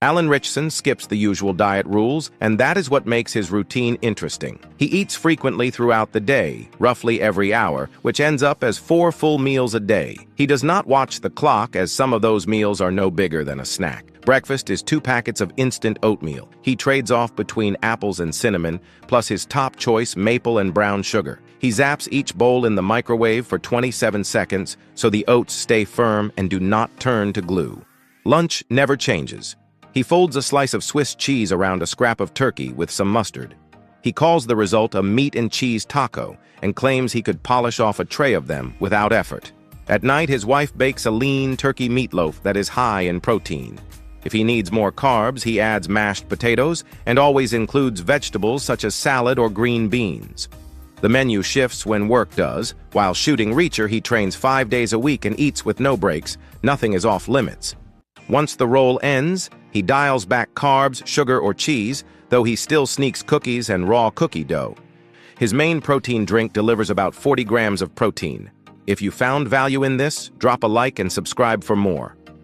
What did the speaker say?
Alan Ritchson skips the usual diet rules, and that is what makes his routine interesting. He eats frequently throughout the day, roughly every hour, which ends up as 4 full meals a day. He does not watch the clock, as some of those meals are no bigger than a snack. Breakfast is 2 packets of instant oatmeal. He trades off between apples and cinnamon, plus his top choice, maple and brown sugar. He zaps each bowl in the microwave for 27 seconds so the oats stay firm and do not turn to glue. Lunch never changes. He folds a slice of Swiss cheese around a scrap of turkey with some mustard. He calls the result a meat and cheese taco and claims he could polish off a tray of them without effort. At night, his wife bakes a lean turkey meatloaf that is high in protein. If he needs more carbs, he adds mashed potatoes and always includes vegetables such as salad or green beans. The menu shifts when work does. While shooting Reacher, he trains 5 days a week and eats with no breaks. Nothing is off limits. Once the roll ends, he dials back carbs, sugar, or cheese, though he still sneaks cookies and raw cookie dough. His main protein drink delivers about 40 grams of protein. If you found value in this, drop a like and subscribe for more.